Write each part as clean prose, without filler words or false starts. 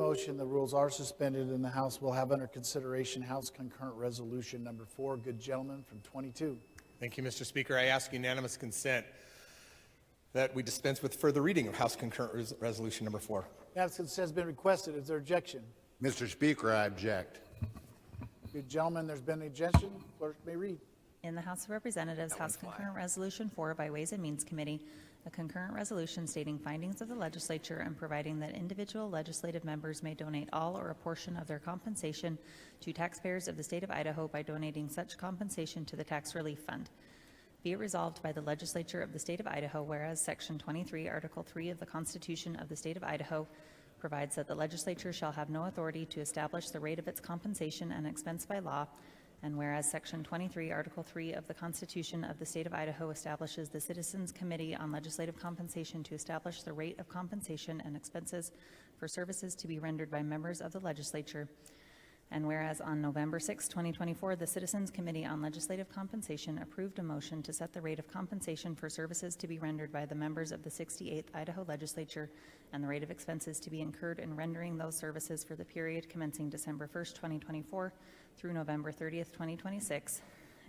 motion, the rules are suspended and the House will have under consideration House Concurrent Resolution number 4. Good gentleman from 22. Thank you, Mr. Speaker. I ask unanimous consent that we dispense with further reading of House Concurrent Resolution number 4. Unanimous consent has been requested. Is there objection? Mr. Speaker, I object. Good gentleman, there's been an objection. Clerk may read. In the House of Representatives, House Concurrent Resolution 4 by Ways and Means Committee, a concurrent resolution stating findings of the legislature and providing that individual legislative members may donate all or a portion of their compensation to taxpayers of the state of Idaho by donating such compensation to the Tax Relief Fund. Be it resolved by the legislature of the state of Idaho, whereas Section 23, Article 3 of the Constitution of the state of Idaho provides that the legislature shall have no authority to establish the rate of its compensation and expense by law, and whereas Section 23, Article 3 of the Constitution of the State of Idaho establishes the Citizens Committee on Legislative Compensation to establish the rate of compensation and expenses for services to be rendered by members of the legislature, and whereas on November 6, 2024, the Citizens Committee on Legislative Compensation approved a motion to set the rate of compensation for services to be rendered by the members of the 68th Idaho Legislature and the rate of expenses to be incurred in rendering those services for the period commencing December 1st, 2024 through November 30th, 2026,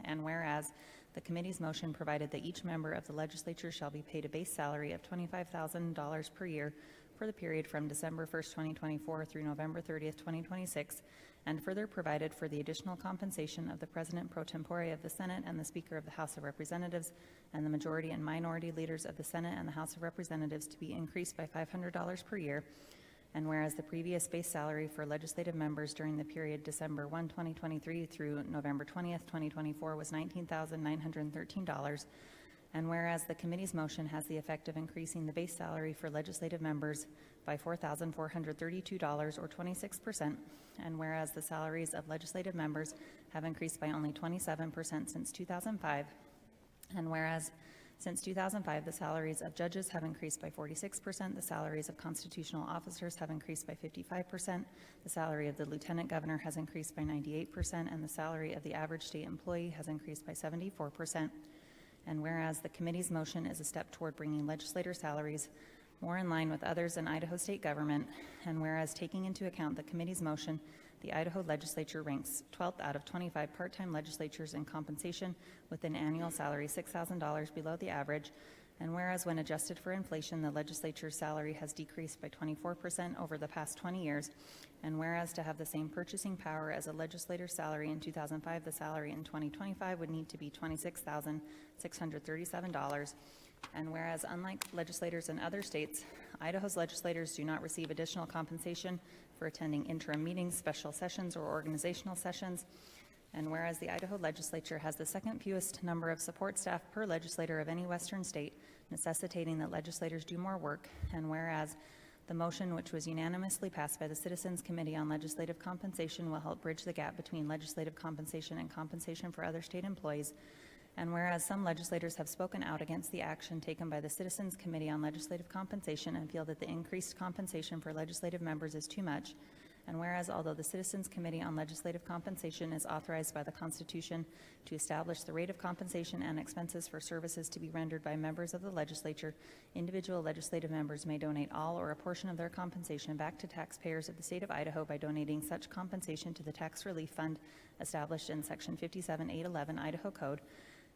and whereas the committee's motion provided that each member of the legislature shall be paid a base salary of $25,000 per year for the period from December 1st, 2024 through November 30th, 2026, and further provided for the additional compensation of the President pro tempore of the Senate and the Speaker of the House of Representatives and the majority and minority leaders of the Senate and the House of Representatives to be increased by $500 per year, and whereas the previous base salary for legislative members during the period December 1, 2023 through November 20th, 2024 was $19,913, and whereas the committee's motion has the effect of increasing the base salary for legislative members by $4,432 or 26%, and whereas the salaries of legislative members have increased by only 27% since 2005, and whereas since 2005, the salaries of judges have increased by 46%, the salaries of constitutional officers have increased by 55%, the salary of the lieutenant governor has increased by 98%, and the salary of the average state employee has increased by 74%. And whereas the committee's motion is a step toward bringing legislator salaries more in line with others in Idaho state government, and whereas taking into account the committee's motion, the Idaho legislature ranks 12th out of 25 part-time legislatures in compensation with an annual salary $6,000 below the average, and whereas when adjusted for inflation, the legislature's salary has decreased by 24% over the past 20 years, and whereas to have the same purchasing power as a legislator's salary in 2005, the salary in 2025 would need to be $26,637, and whereas unlike legislators in other states, Idaho's legislators do not receive additional compensation for attending interim meetings, special sessions, or organizational sessions, and whereas the Idaho legislature has the second fewest number of support staff per legislator of any western state, necessitating that legislators do more work, and whereas the motion, which was unanimously passed by the Citizens Committee on Legislative Compensation, will help bridge the gap between legislative compensation and compensation for other state employees, and whereas some legislators have spoken out against the action taken by the Citizens Committee on Legislative Compensation and feel that the increased compensation for legislative members is too much, and whereas although the Citizens Committee on Legislative Compensation is authorized by the Constitution to establish the rate of compensation and expenses for services to be rendered by members of the legislature, individual legislative members may donate all or a portion of their compensation back to taxpayers of the state of Idaho by donating such compensation to the Tax Relief Fund established in Section 57811 Idaho Code.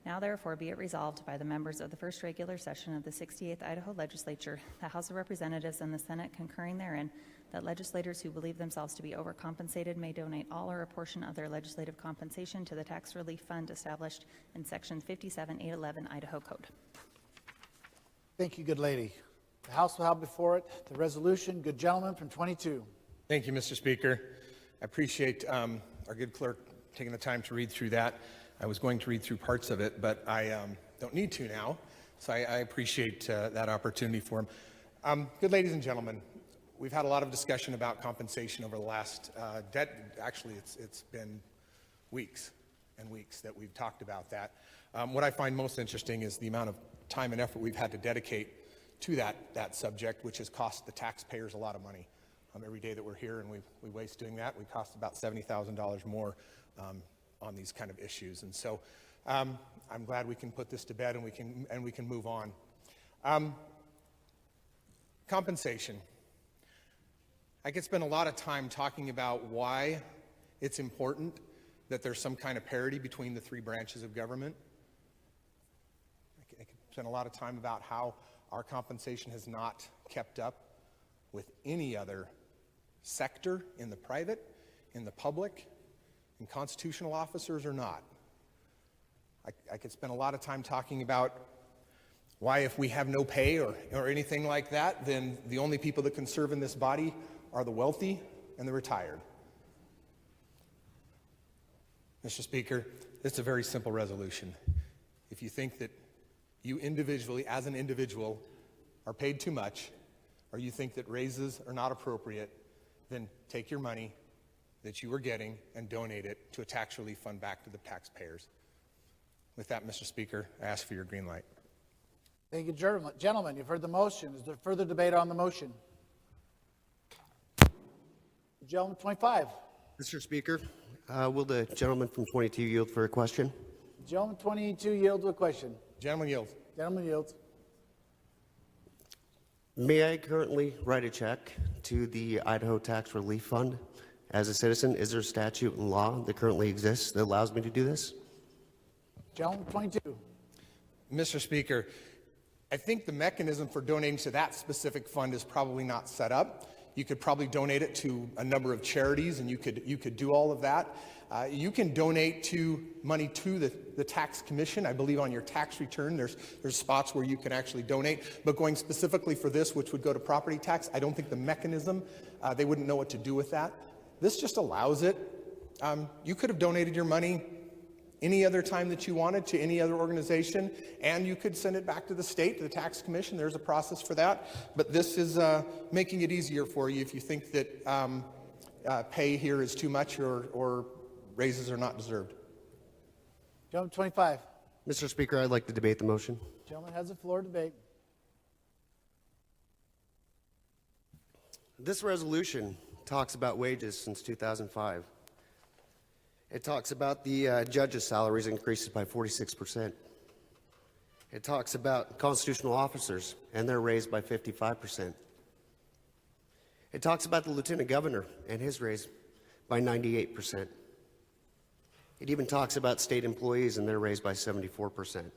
Now therefore be it resolved by the members of the first regular session of the 68th Idaho Legislature, the House of Representatives and the Senate concurring therein, that legislators who believe themselves to be overcompensated may donate all or a portion of their legislative compensation to the Tax Relief Fund established in Section 57811 Idaho Code. Thank you, good lady. The House will have before it the resolution. Good gentleman from 22. Thank you, Mr. Speaker. I appreciate our good clerk taking the time to read through that. I was going to read through parts of it, but I don't need to now, so I appreciate that opportunity for him. Good ladies and gentlemen, we've had a lot of discussion about compensation over the last, actually it's been weeks and weeks that we've talked about that. What I find most interesting is the amount of time and effort we've had to dedicate to that subject, which has cost the taxpayers a lot of money. Every day that we're here and we waste doing that, we cost about $70,000 more on these kind of issues. And so I'm glad we can put this to bed and we can move on. Compensation. I could spend a lot of time talking about why it's important that there's some kind of parity between the three branches of government. I could spend a lot of time about how our compensation has not kept up with any other sector in the private, in the public, and constitutional officers or not. I could spend a lot of time talking about why, if we have no pay or anything like that, then the only people that can serve in this body are the wealthy and the retired. Mr. Speaker, it's a very simple resolution. If you think that you individually, as an individual, are paid too much, or you think that raises are not appropriate, then take your money that you are getting and donate it to a tax relief fund back to the taxpayers. With that, Mr. Speaker, I ask for your green light. Thank you, gentlemen. You've heard the motion. Is there further debate on the motion? Gentleman 25. Mr. Speaker, will the gentleman from 22 yield for a question? Gentleman 22 yield to a question. Gentleman yields. Gentleman yields. May I currently write a check to the Idaho Tax Relief Fund as a citizen? Is there a statute and law that currently exists that allows me to do this? Gentleman 22. Mr. Speaker, I think the mechanism for donating to that specific fund is probably not set up. You could probably donate it to a number of charities, and you could do all of that. You can donate money to the tax commission. I believe on your tax return there's spots where you can actually donate. But going specifically for this, which would go to property tax, I don't think the mechanism, they wouldn't know what to do with that. This just allows it. You could have donated your money any other time that you wanted to any other organization, and you could send it back to the state, to the tax commission. There's a process for that. But this is making it easier for you if you think that pay here is too much or raises are not deserved. Gentleman 25. Mr. Speaker, I'd like to debate the motion. Gentleman has the floor to debate. This resolution talks about wages since 2005. It talks about the judges' salaries increases by 46%. It talks about constitutional officers and they're raised by 55%. It talks about the lieutenant governor and his raise by 98%. It even talks about state employees and they're raised by 74%.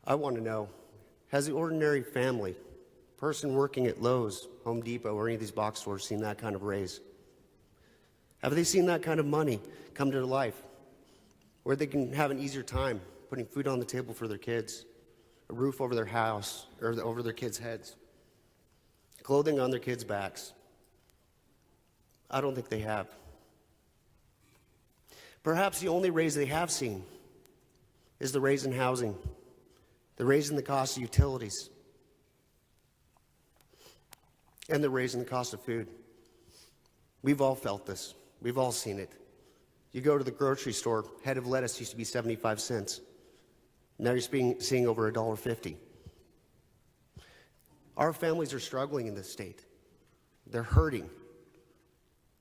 I want to know, has the ordinary family, person working at Lowe's, Home Depot, or any of these box stores seen that kind of raise? Have they seen that kind of money come to life where they can have an easier time putting food on the table for their kids, a roof over their house or over their kids' heads, clothing on their kids' backs? I don't think they have. Perhaps the only raise they have seen is the raise in housing, the raise in the cost of utilities, and the raise in the cost of food. We've all felt this. We've all seen it. You go to the grocery store, head of lettuce used to be 75 cents. Now you're seeing over $1.50. Our families are struggling in this state. They're hurting.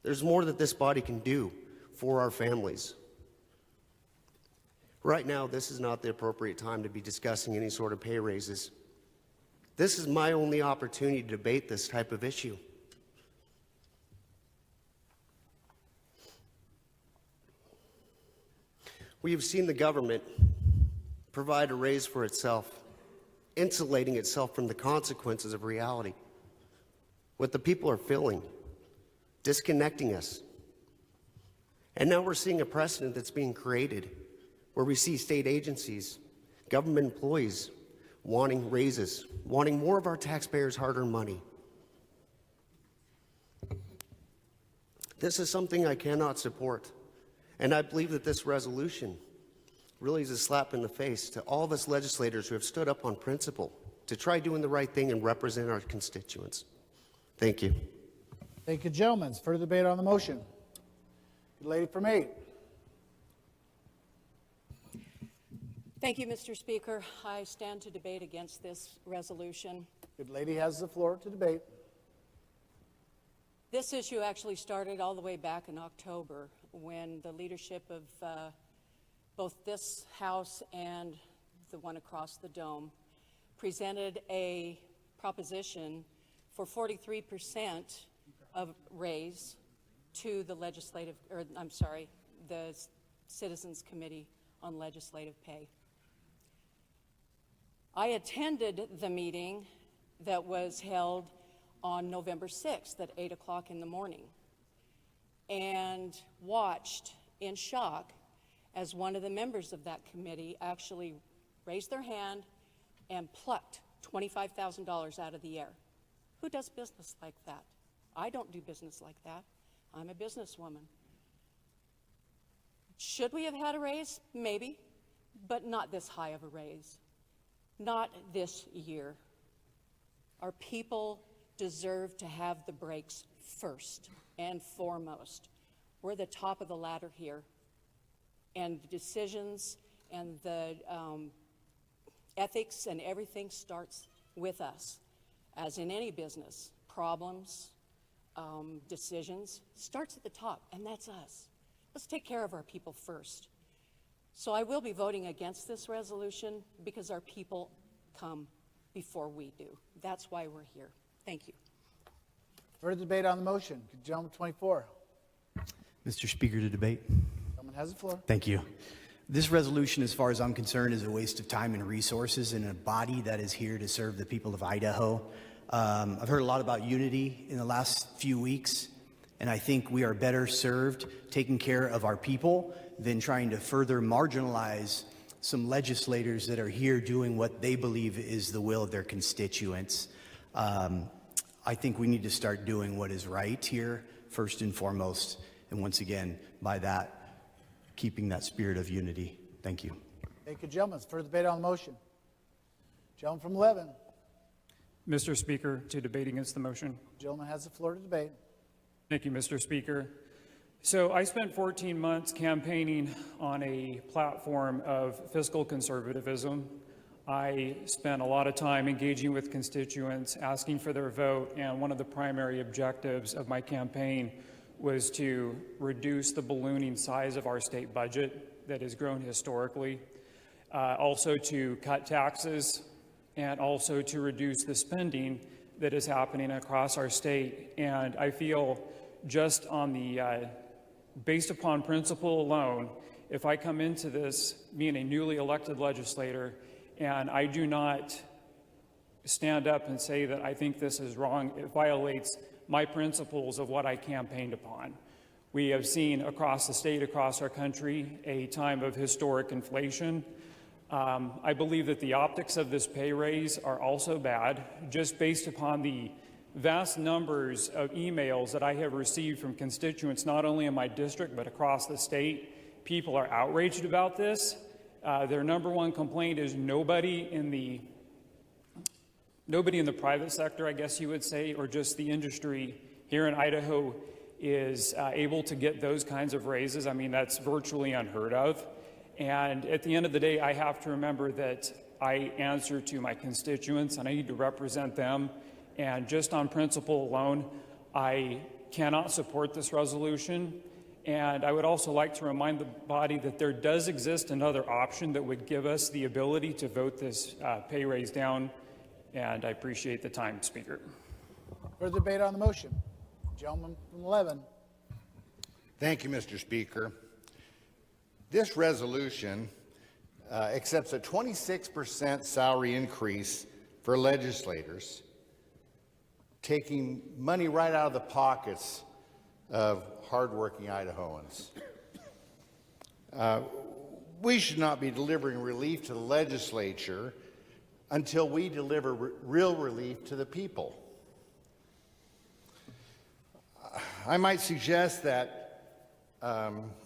There's more that this body can do for our families. Right now, this is not the appropriate time to be discussing any sort of pay raises. This is my only opportunity to debate this type of issue. We have seen the government provide a raise for itself, insulating itself from the consequences of reality. What the people are feeling, disconnecting us. And now we're seeing a precedent that's being created where we see state agencies, government employees wanting raises, wanting more of our taxpayers' hard-earned money. This is something I cannot support. And I believe that this resolution really is a slap in the face to all of us legislators who have stood up on principle to try doing the right thing and represent our constituents. Thank you. Thank you, gentlemen. Further debate on the motion. The lady from 8. Thank you, Mr. Speaker. I stand to debate against this resolution. Good lady has the floor to debate. This issue actually started all the way back in October when the leadership of both this House and the one across the dome presented a proposition for 43% of raise to the the Citizens Committee on Legislative Pay. I attended the meeting that was held on November 6th at 8 o'clock in the morning and watched in shock as one of the members of that committee actually raised their hand and plucked $25,000 out of the air. Who does business like that? I don't do business like that. I'm a businesswoman. Should we have had a raise? Maybe, but not this high of a raise. Not this year. Our people deserve to have the breaks first and foremost. We're the top of the ladder here, and the decisions and the ethics and everything starts with us. As in any business, problems, decisions, starts at the top, and that's us. Let's take care of our people first. So I will be voting against this resolution because our people come before we do. That's why we're here. Thank you. Further debate on the motion. Gentleman 24. Mr. Speaker, to debate. Gentleman has the floor. Thank you. This resolution, as far as I'm concerned, is a waste of time and resources in a body that is here to serve the people of Idaho. I've heard a lot about unity in the last few weeks, and I think we are better served taking care of our people than trying to further marginalize some legislators that are here doing what they believe is the will of their constituents. I think we need to start doing what is right here, first and foremost, and once again, by that, keeping that spirit of unity. Thank you. Thank you, gentlemen. Further debate on the motion. Gentleman from 11. Mr. Speaker, to debate against the motion. Gentleman has the floor to debate. Thank you, Mr. Speaker. So I spent 14 months campaigning on a platform of fiscal conservatism. I spent a lot of time engaging with constituents, asking for their vote, and one of the primary objectives of my campaign was to reduce the ballooning size of our state budget that has grown historically, also to cut taxes, and also to reduce the spending that is happening across our state. And I feel just on the, based upon principle alone, if I come into this being a newly elected legislator and I do not stand up and say that I think this is wrong, it violates my principles of what I campaigned upon. We have seen across the state, across our country, a time of historic inflation. I believe that the optics of this pay raise are also bad, just based upon the vast numbers of emails that I have received from constituents, not only in my district, but across the state. People are outraged about this. Their number one complaint is nobody in the private sector, I guess you would say, or just the industry here in Idaho is able to get those kinds of raises. I mean, that's virtually unheard of. And at the end of the day, I have to remember that I answer to my constituents and I need to represent them. And just on principle alone, I cannot support this resolution. And I would also like to remind the body that there does exist another option that would give us the ability to vote this pay raise down. And I appreciate the time, Speaker. Further debate on the motion. Gentleman from 11. Thank you, Mr. Speaker. This resolution accepts a 26% salary increase for legislators, taking money right out of the pockets of hardworking Idahoans. We should not be delivering relief to the legislature until we deliver real relief to the people. I might suggest that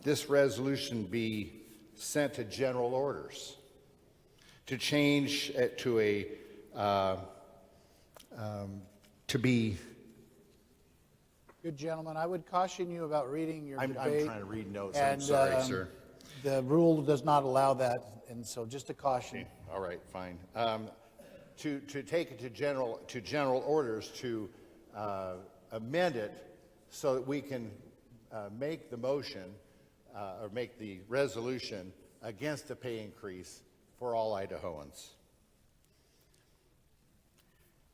this resolution be sent to general orders to change it to a to be. Good gentlemen, I would caution you about reading your I'm debate. trying to read notes. And, I'm sorry, sir. The rule does not allow that, and so just a caution. Okay. All right, fine. To take it to general orders to amend it so that we can make the motion or make the resolution against a pay increase for all Idahoans.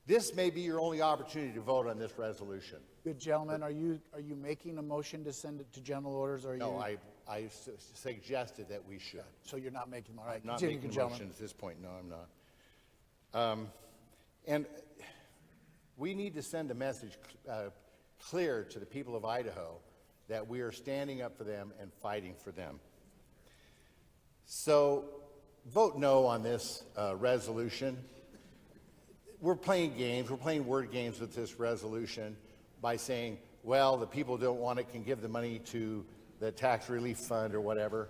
This may be your only opportunity to vote on this resolution. Good gentlemen, are you making a motion to send it to general orders, or are you? No, I suggested that we should. So you're not making them, all right. I'm not Continue, making good a gentlemen. motion at this point, no, I'm not. And we need to send a message clear to the people of Idaho that we are standing up for them and fighting for them. So vote no on this resolution. We're playing games, we're playing word games with this resolution by saying, well, the people who don't want it can give the money to the tax relief fund or whatever.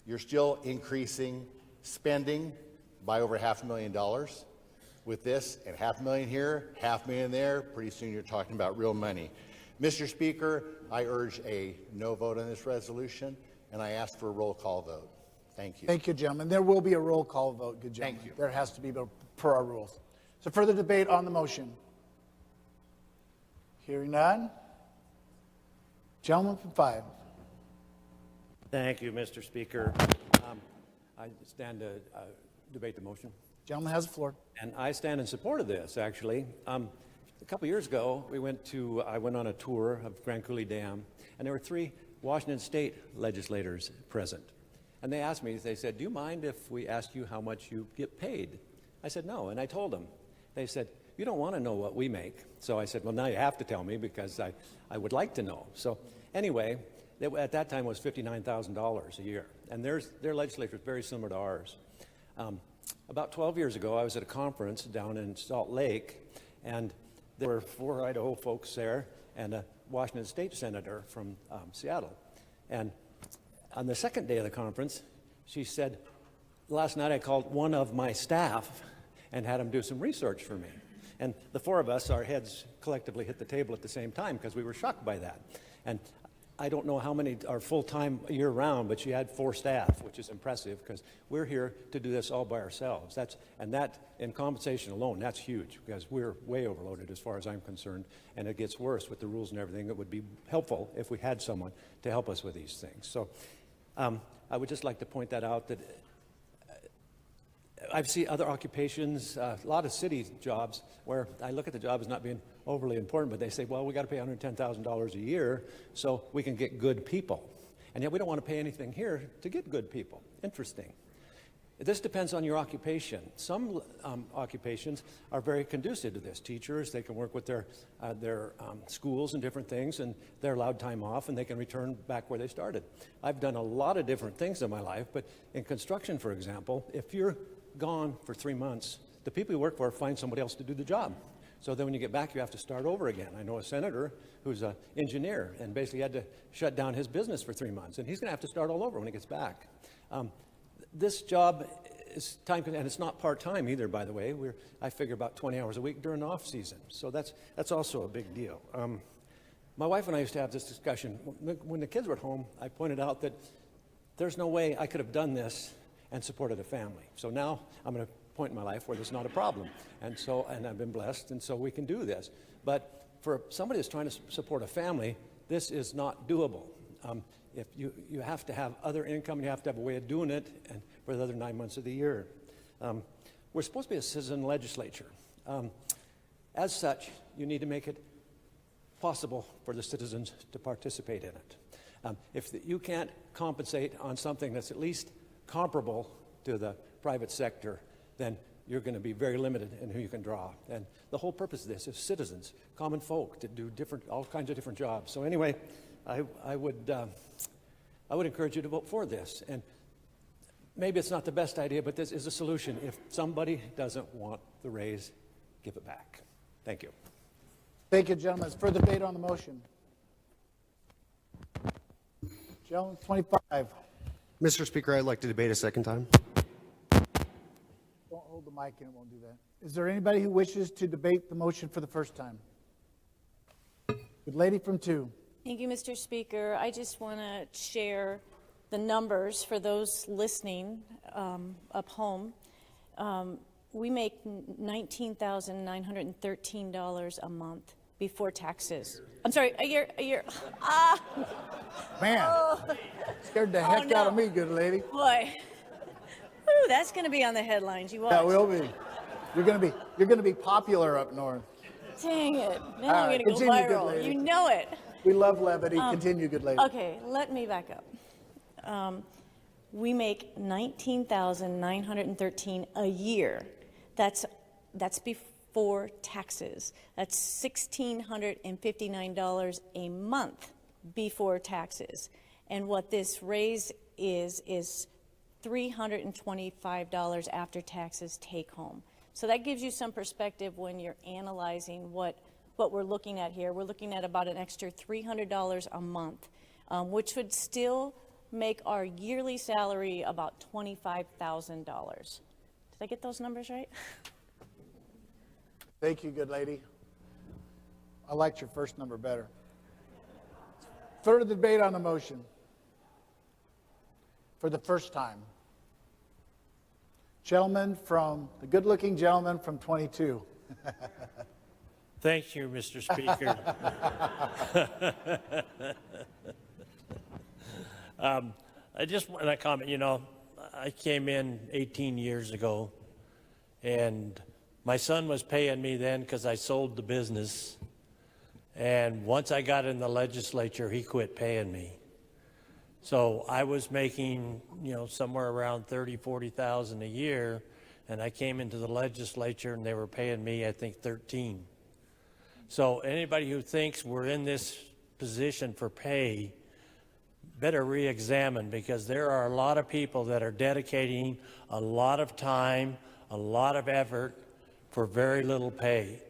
You're still increasing spending by over $500,000 with this, and $500,000 here, $500,000 there. Pretty soon you're talking about real money. Mr. Speaker, I urge a no vote on this resolution, and I ask for a roll call vote. Thank you. Thank you, gentlemen. There will be a roll call vote, good gentlemen. Thank you. There has to be per our rules. So further debate on the motion? Hearing none. Gentleman from 5. Thank you, Mr. Speaker. I stand to debate the motion. Gentleman has the floor. And I stand in support of this, actually. A couple years ago, I went on a tour of Grand Coulee Dam, and there were 3 Washington State legislators present. And they asked me, they said, do you mind if we ask you how much you get paid? I said, no, and I told them. They said, you don't want to know what we make. So I said, well, now you have to tell me because I would like to know. So anyway, at that time it was $59,000 a year. And their legislature is very similar to ours. About 12 years ago, I was at a conference down in Salt Lake, and there were 4 Idaho folks there and a Washington State senator from Seattle. And on the second day of the conference, she said, last night I called one of my staff and had him do some research for me. And the 4 of us, our heads collectively hit the table at the same time because we were shocked by that. And I don't know how many are full-time year-round, but she had 4 staff, which is impressive because we're here to do this all by ourselves. And that, in compensation alone, that's huge because we're way overloaded as far as I'm concerned, and it gets worse with the rules and everything. It would be helpful if we had someone to help us with these things. So I would just like to point that out, that I've seen other occupations, a lot of city jobs, where I look at the job as not being overly important, but they say, well, we got to pay $110,000 a year so we can get good people. And yet we don't want to pay anything here to get good people. Interesting. This depends on your occupation. Some occupations are very conducive to this. Teachers, they can work with their schools and different things, and they're allowed time off, and they can return back where they started. I've done a lot of different things in my life, but in construction, for example, if you're gone for 3 months, the people you work for find somebody else to do the job. So then when you get back, you have to start over again. I know a senator who's an engineer and basically had to shut down his business for 3 months, and he's going to have to start all over when he gets back. This job is time, and it's not part-time either, by the way. I figure about 20 hours a week during off-season, so that's also a big deal. My wife and I used to have this discussion. When the kids were at home, I pointed out that there's no way I could have done this and supported a family. So now I'm at a point in my life where there's not a problem, and I've been blessed, and so we can do this. But for somebody that's trying to support a family, this is not doable. If you have to have other income, and you have to have a way of doing it, and for the other 9 months of the year. We're supposed to be a citizen legislature. As such, you need to make it possible for the citizens to participate in it. If you can't compensate on something that's at least comparable to the private sector, then you're going to be very limited in who you can draw. And the whole purpose of this is citizens, common folk, to do all kinds of different jobs. So anyway, I would encourage you to vote for this. And maybe it's not the best idea, but this is a solution. If somebody doesn't want the raise, give it back. Thank you. Thank you, gentlemen. Is further debate on the motion? Gentleman, 25. Mr. Speaker, I'd like to debate a second time. Don't hold the mic and it won't do that. Is there anybody who wishes to debate the motion for the first time? Good lady from 2. Thank you, Mr. Speaker. I just want to share the numbers for those listening up home. We make $19,913 a month before taxes. I'm sorry, a year. Man, scared the heck out of me, good lady. Boy. Ooh, that's going to be on the headlines. You watch. That will be. You're going to be You're going to be popular up north. Dang it. Now All I'm right, going to go continue, good viral. lady. You know it. We love levity. Continue, good lady. Okay, let me back up. We make $19,913 a year. That's before taxes. That's $1,659 a month before taxes. And what this raise is $325 after taxes take home. So that gives you some perspective when you're analyzing what we're looking at here. We're looking at about an extra $300 a month, which would still make our yearly salary about $25,000. Did I get those numbers right? Thank you, good lady. I liked your first number better. Further debate on the motion. For the first time. The good-looking gentleman from 22. Thank you, Mr. Speaker. I just want to comment, I came in 18 years ago, and my son was paying me then because I sold the business. And once I got in the legislature, he quit paying me. So I was making, somewhere around $30,000-$40,000 a year, and I came into the legislature and they were paying me, I think, $13,000. So anybody who thinks we're in this position for pay better re-examine, because there are a lot of people that are dedicating a lot of time, a lot of effort for very little pay.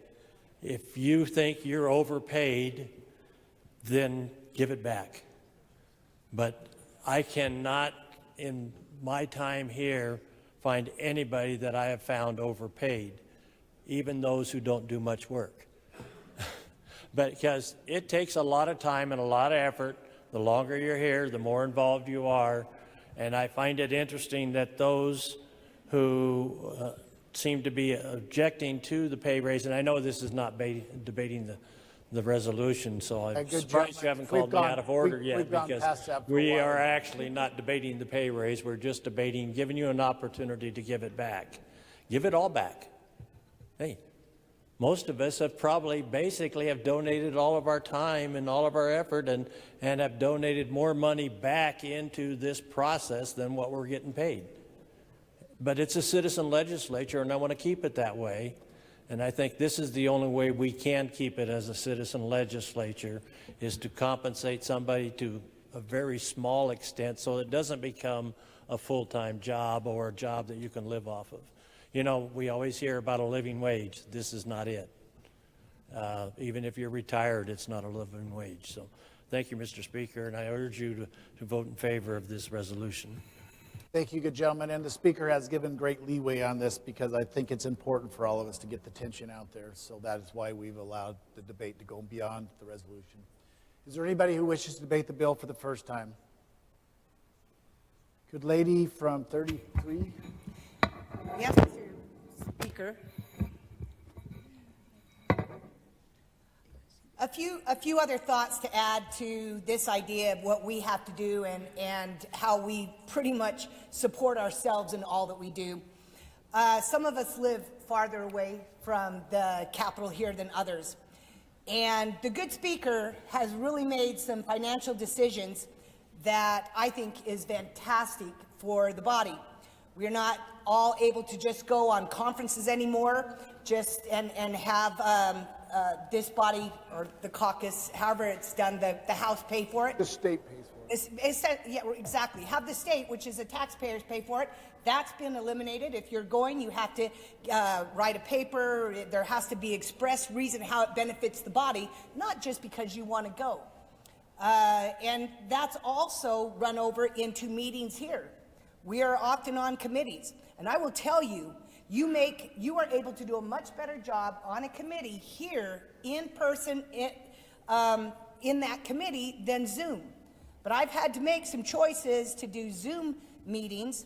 If you think you're overpaid, then give it back. But I cannot, in my time here, find anybody that I have found overpaid, even those who don't do much work. Because it takes a lot of time and a lot of effort. The longer you're here, the more involved you are. And I find it interesting that those who seem to be objecting to the pay raise, and I know this is not debating the resolution, so I'm surprised you haven't called me out of order yet, because we are actually not debating the pay raise. We're just debating giving you an opportunity to give it back. Give it all back. Hey, most of us have probably basically have donated all of our time and all of our effort and have donated more money back into this process than what we're getting paid. But it's a citizen legislature, and I want to keep it that way. And I think this is the only way we can keep it as a citizen legislature, is to compensate somebody to a very small extent so it doesn't become a full-time job or a job that you can live off of. We always hear about a living wage. This is not it. Even if you're retired, it's not a living wage. So thank you, Mr. Speaker, and I urge you to vote in favor of this resolution. Thank you, good gentleman. And the Speaker has given great leeway on this, because I think it's important for all of us to get the tension out there. So that is why we've allowed the debate to go beyond the resolution. Is there anybody who wishes to debate the bill for the first time? Good lady from 33. Yes, Mr. Speaker. A few other thoughts to add to this idea of what we have to do and how we pretty much support ourselves in all that we do. Some of us live farther away from the Capitol here than others. And the good Speaker has really made some financial decisions that I think is fantastic for the body. We're not all able to just go on conferences anymore, and have this body or the caucus, however it's done, the House pay for it. The state pays for it. Yeah, exactly. Have the state, which is the taxpayers, pay for it. That's been eliminated. If you're going, you have to write a paper. There has to be express reason how it benefits the body, not just because you want to go. And that's also run over into meetings here. We are often on committees, and I will tell you, you are able to do a much better job on a committee here in person in that committee than Zoom. But I've had to make some choices to do Zoom meetings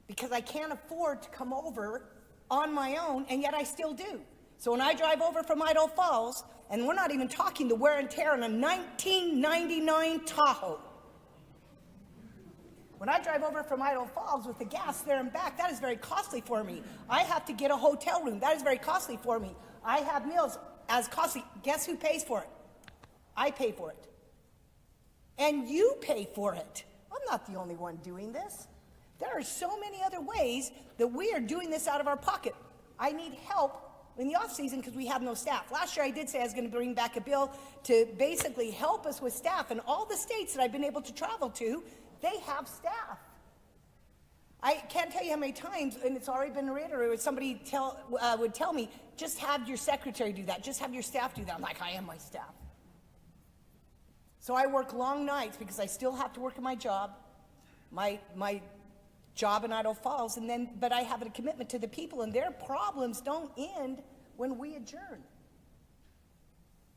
because I can't afford to come over on my own, and yet I still do. So when I drive over from Idaho Falls, and we're not even talking the wear and tear on a 1999 Tahoe, When I drive over from Idaho Falls with the gas there and back, that is very costly for me. I have to get a hotel room. That is very costly for me. I have meals as costly. Guess who pays for it? I pay for it. And you pay for it. I'm not the only one doing this. There are so many other ways that we are doing this out of our pocket. I need help in the off season because we have no staff. Last year I did say I was going to bring back a bill to basically help us with staff. And all the states that I've been able to travel to, they have staff. I can't tell you how many times, and it's already been reiterated, somebody would tell me, just have your secretary do that, just have your staff do that. I'm like, I am my staff. So I work long nights because I still have to work in my job, my job in Idaho Falls, but I have a commitment to the people, and their problems don't end when we adjourn.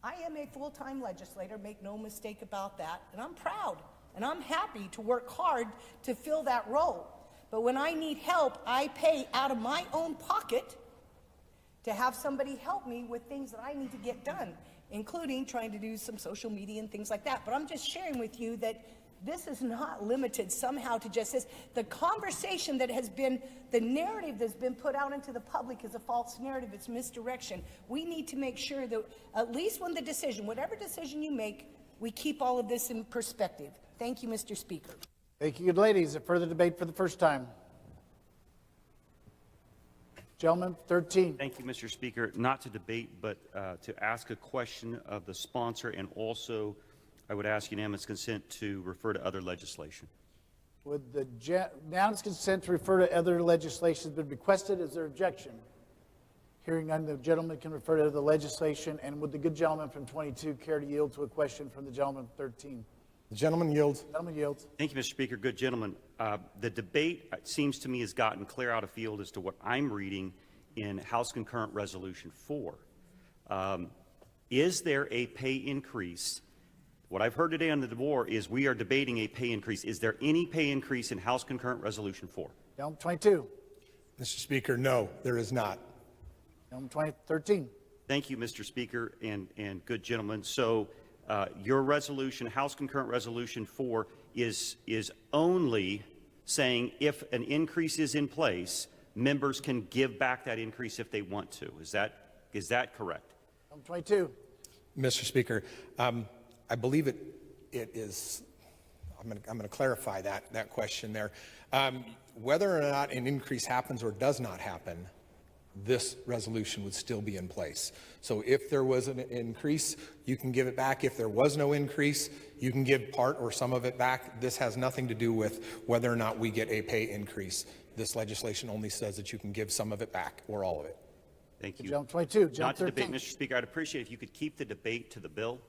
I am a full-time legislator, make no mistake about that, and I'm proud, and I'm happy to work hard to fill that role. But when I need help, I pay out of my own pocket to have somebody help me with things that I need to get done, including trying to do some social media and things like that. But I'm just sharing with you that this is not limited somehow to just this. The conversation that has been, the narrative that's been put out into the public is a false narrative. It's misdirection. We need to make sure that at least when the decision, whatever decision you make, we keep all of this in perspective. Thank you, Mr. Speaker. Thank you, good ladies. A further debate for the first time. Gentleman, 13. Thank you, Mr. Speaker. Not to debate, but to ask a question of the sponsor, and also I would ask unanimous consent to refer to other legislation. Would the unanimous consent to refer to other legislation has been requested? Is there objection? Hearing none, the gentleman can refer to the legislation. And would the good gentleman from 22 care to yield to a question from the gentleman from 13? The gentleman yields. Gentleman yields. Thank you, Mr. Speaker. Good gentleman. The debate, it seems to me, has gotten clear out of field as to what I'm reading in House Concurrent Resolution 4. Is there a pay increase? What I've heard today on the floor is we are debating a pay increase. Is there any pay increase in House Concurrent Resolution 4? Gentleman 22. Mr. Speaker, no, there is not. Gentleman 13. Thank you, Mr. Speaker, and good gentleman. So your resolution, House Concurrent Resolution 4, is only saying if an increase is in place, members can give back that increase if they want to. Is that correct? Gentleman 22. Mr. Speaker, I believe it is. I'm going to clarify that question there. Whether or not an increase happens or does not happen, this resolution would still be in place. So if there was an increase, you can give it back. If there was no increase, you can give part or some of it back. This has nothing to do with whether or not we get a pay increase. This legislation only says that you can give some of it back or all of it. Thank you. Gentleman 22. Gentleman Not to 13. debate, Mr. Speaker, I'd appreciate if you could keep the debate to the bill,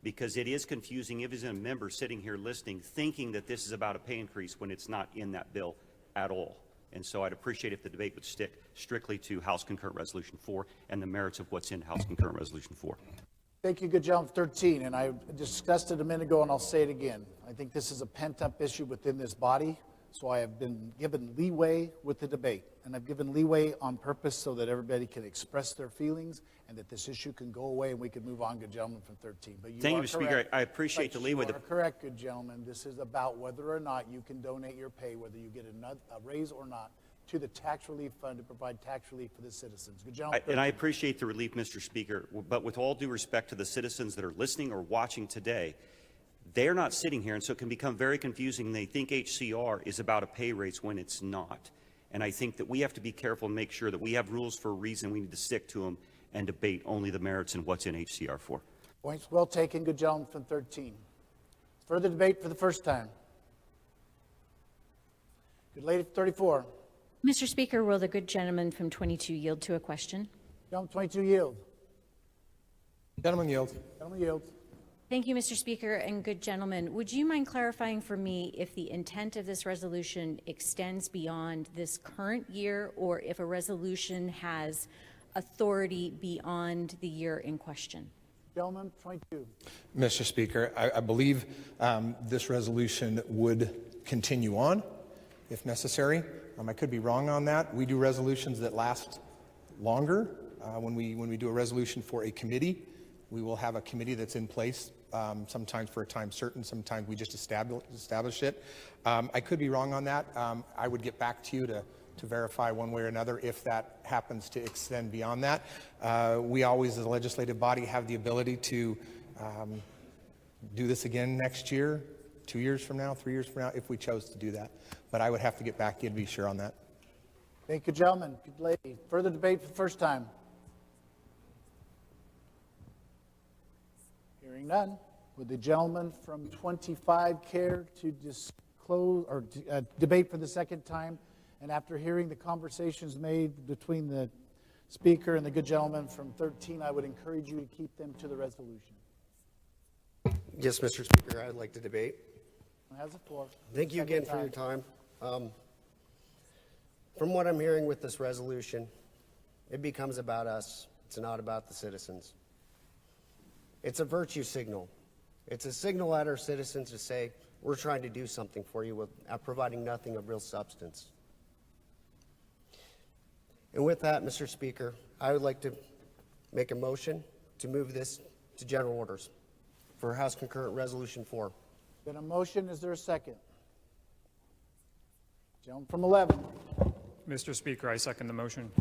because it is confusing if there's a member sitting here listening thinking that this is about a pay increase when it's not in that bill at all. And so I'd appreciate if the debate would stick strictly to House Concurrent Resolution 4 and the merits of what's in House Concurrent Resolution 4. Thank you, good gentleman 13. And I discussed it a minute ago, and I'll say it again. I think this is a pent-up issue within this body, so I have been given leeway with the debate. And I've given leeway on purpose so that everybody can express their feelings and that this issue can go away and we can move on, good gentleman from 13. But Thank you, are Mr. Speaker. correct. I appreciate the leeway. You are correct, good gentleman. This is about whether or not you can donate your pay, whether you get a raise or not, to the tax relief fund to provide tax relief for the citizens. Good gentleman. And I appreciate the relief, Mr. Speaker, but with all due respect to the citizens that are listening or watching today, they're not sitting here, and so it can become very confusing. They think HCR is about a pay raise when it's not. And I think that we have to be careful and make sure that we have rules for a reason. We need to stick to them and debate only the merits and what's in HCR 4. Points well taken, good gentleman from 13. Further debate for the first time. Good lady from 34. Mr. Speaker, will the good gentleman from 22 yield to a question? Gentleman 22 yield. Gentleman yields. Gentleman yields. Thank you, Mr. Speaker, and good gentleman. Would you mind clarifying for me if the intent of this resolution extends beyond this current year, or if a resolution has authority beyond the year in question? Gentleman 22. Mr. Speaker, I believe this resolution would continue on if necessary. I could be wrong on that. We do resolutions that last longer. When we do a resolution for a committee, We will have a committee that's in place, sometimes for a time certain, sometimes we just establish it. I could be wrong on that. I would get back to you to verify one way or another if that happens to extend beyond that. We always, as a legislative body, have the ability to do this again next year, 2 years from now, 3 years from now, if we chose to do that. But I would have to get back to you to be sure on that. Thank you, gentlemen. Good lady. Further debate for the first time? Hearing none. Would the gentleman from 25 care to disclose or debate for the second time? And after hearing the conversations made between the speaker and the good gentleman from 13, I would encourage you to keep them to the resolution. Yes, Mr. Speaker, I would like to debate. Has the floor. Thank you again for your time. From what I'm hearing with this resolution, it becomes about us. It's not about the citizens. It's a virtue signal. It's a signal at our citizens to say, we're trying to do something for you without providing nothing of real substance. And with that, Mr. Speaker, I would like to make a motion to move this to general orders for House Concurrent Resolution 4. Been a motion. Is there a second? Gentleman from 11. Mr. Speaker, I second the motion.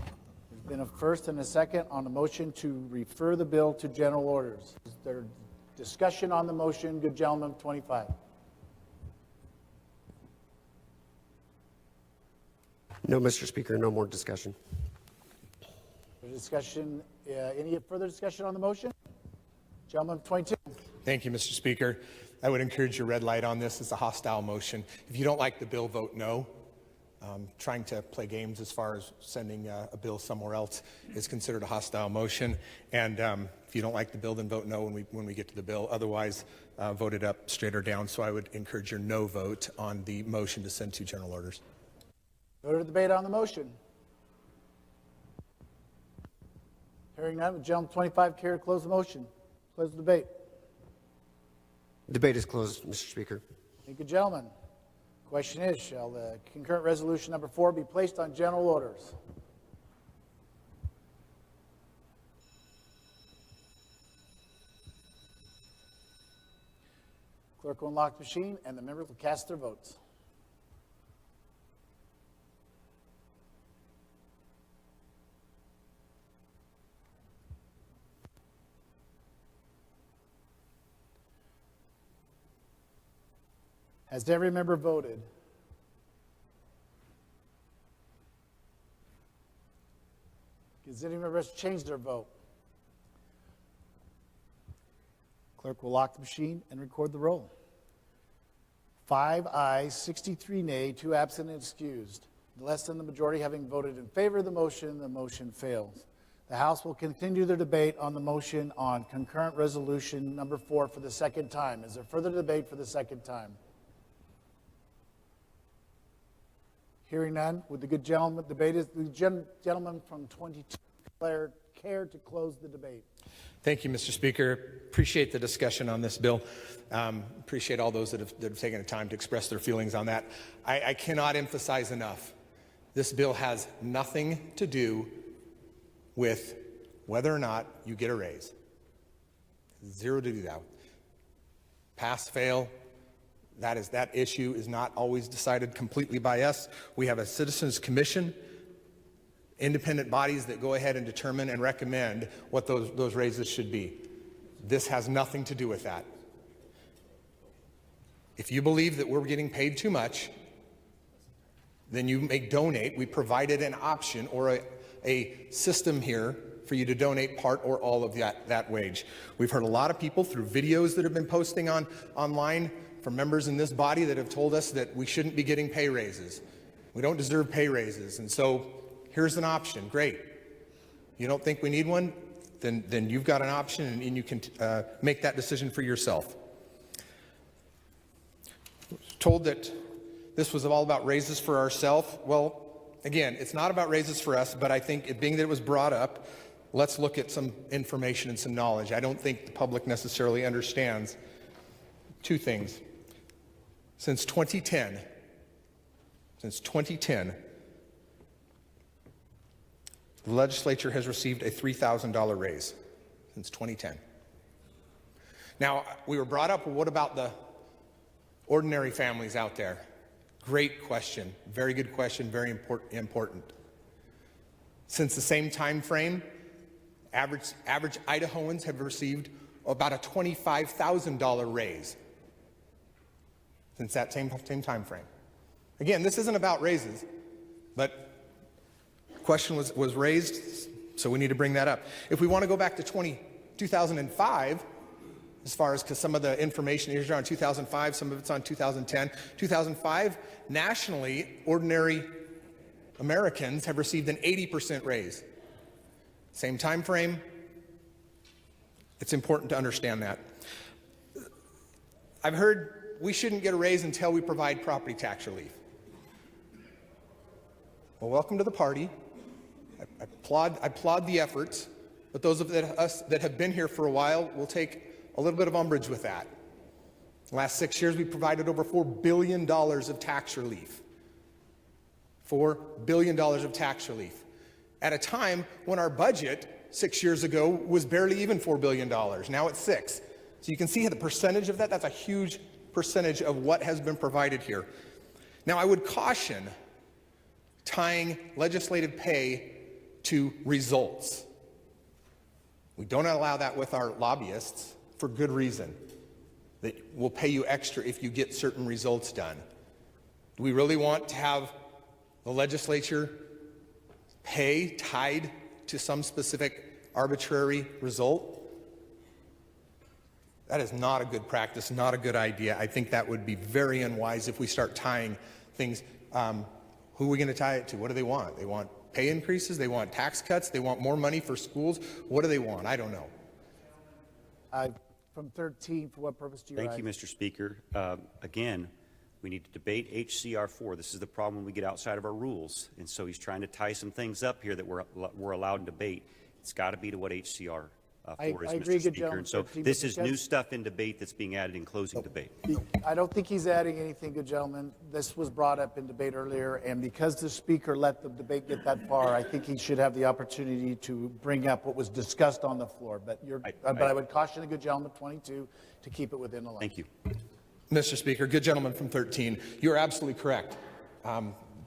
There's been a first and a second on the motion to refer the bill to general orders. Is there discussion on the motion? Good gentleman, 25. No, Mr. Speaker, no more discussion. Discussion, any further discussion on the motion? Gentleman, 22. Thank you, Mr. Speaker. I would encourage your red light on this. It's a hostile motion. If you don't like the bill, vote no. Trying to play games as far as sending a bill somewhere else is considered a hostile motion. And if you don't like the bill, then vote no when we get to the bill. Otherwise, vote it up straight or down. So I would encourage your no vote on the motion to send to general orders. Further debate on the motion? Hearing none, would gentleman 25 care to close the motion? Close the debate. Debate is closed, Mr. Speaker. Thank you, gentlemen. Question is, shall the concurrent resolution number 4 be placed on general orders? Clerk will unlock the machine and the members will cast their votes. Has every member voted? Has any member changed their vote? Clerk will lock the machine and record the roll. 5 ayes, 63 nay, 2 absent and excused. Less than the majority having voted in favor of the motion fails. The House will continue their debate on the motion on concurrent resolution number 4 for the second time. Is there further debate for the second time? Hearing none, would the good gentleman gentleman from 22 care to close the debate? Thank you, Mr. Speaker. Appreciate the discussion on this bill. Appreciate all those that have taken the time to express their feelings on that. I cannot emphasize enough, this bill has nothing to do with whether or not you get a raise. Zero to do that. Pass, fail. That issue is not always decided completely by us. We have a Citizens Commission, independent bodies that go ahead and determine and recommend what those raises should be. This has nothing to do with that. If you believe that we're getting paid too much, then you may donate. We provided an option or a system here for you to donate part or all of that wage. We've heard a lot of people through videos that have been posting online from members in this body that have told us that we shouldn't be getting pay raises. We don't deserve pay raises. And so here's an option. Great. You don't think we need one? Then you've got an option and you can make that decision for yourself. Told that this was all about raises for ourselves. Well, again, it's not about raises for us, but I think it being that it was brought up, let's look at some information and some knowledge. I don't think the public necessarily understands two things. Since 2010, the legislature has received a $3,000 raise since 2010. Now, we were brought up, well, what about the ordinary families out there? Great question, very good question, very important. Since the same time frame, average Idahoans have received about a $25,000 raise since that same time frame. Again, this isn't about raises, but the question was raised, so we need to bring that up. If we want to go back to 2005, as far as, because some of the information is on 2005, some of it's on 2010. 2005, nationally, ordinary Americans have received an 80% raise. Same time frame. It's important to understand that. I've heard we shouldn't get a raise until we provide property tax relief. Well, welcome to the party. I applaud the efforts, but those of us that have been here for a while will take a little bit of umbrage with that. The last 6 years, we provided over $4 billion of tax relief. $4 billion of tax relief. At a time when our budget 6 years ago was barely even $4 billion. Now it's 6. So you can see the percentage of that. That's a huge percentage of what has been provided here. Now, I would caution tying legislative pay to results. We don't allow that with our lobbyists for good reason. That will pay you extra if you get certain results done. Do we really want to have the legislature pay tied to some specific arbitrary result? That is not a good practice, not a good idea. I think that would be very unwise if we start tying things. Who are we going to tie it to? What do they want? They want pay increases? They want tax cuts? They want more money for schools? What do they want? I don't know. From 13, for what purpose do you Thank you, Mr. Speaker. Again, we need to debate HCR 4. This is the problem when we get outside of our rules. And so he's trying to tie some things up here that we're allowed to debate. It's got to be to what HCR 4 is, Mr. Speaker. And so this is new stuff in debate that's being added in closing debate. I don't think he's adding anything, good gentlemen. This was brought up in debate earlier, and because the speaker let the debate get that far, I think he should have the opportunity to bring up what was discussed on the floor. But I would caution the good gentleman, 22, to keep it within the line. Thank you. Mr. Speaker, good gentleman from 13, you're absolutely correct.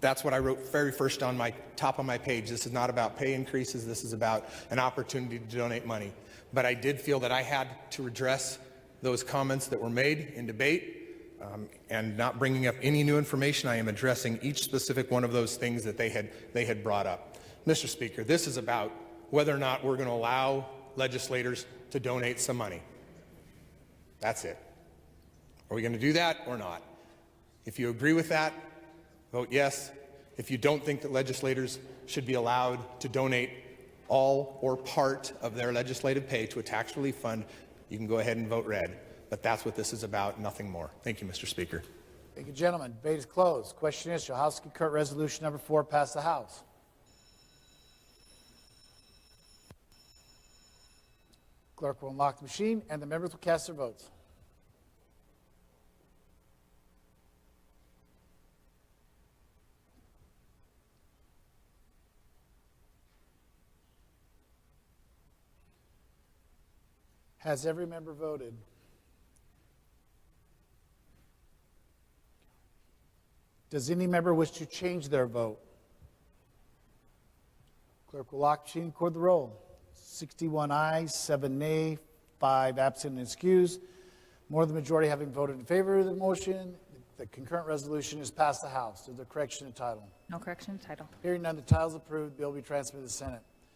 That's what I wrote very first on my top of my page. This is not about pay increases. This is about an opportunity to donate money. But I did feel that I had to address those comments that were made in debate and not bringing up any new information. I am addressing each specific one of those things that they had brought up. Mr. Speaker, this is about whether or not we're going to allow legislators to donate some money. That's it. Are we going to do that or not? If you agree with that, vote yes. If you don't think that legislators should be allowed to donate all or part of their legislative pay to a tax relief fund, you can go ahead and vote red. But that's what this is about, nothing more. Thank you, Mr. Speaker. Thank you, gentlemen. Debate is closed. Question is, shall House concurrent resolution number 4 pass the House? Clerk will unlock the machine, and the members will cast their votes. Has every member voted? Does any member wish to change their vote? Clerk will lock the machine and record the roll. 61 ayes, 7 nay, 5 absent and excused. More than the majority having voted in favor of the motion, the concurrent resolution is passed the House. Is there correction in title? No correction in title. Hearing none, the title is approved. The bill will be transmitted to the Senate.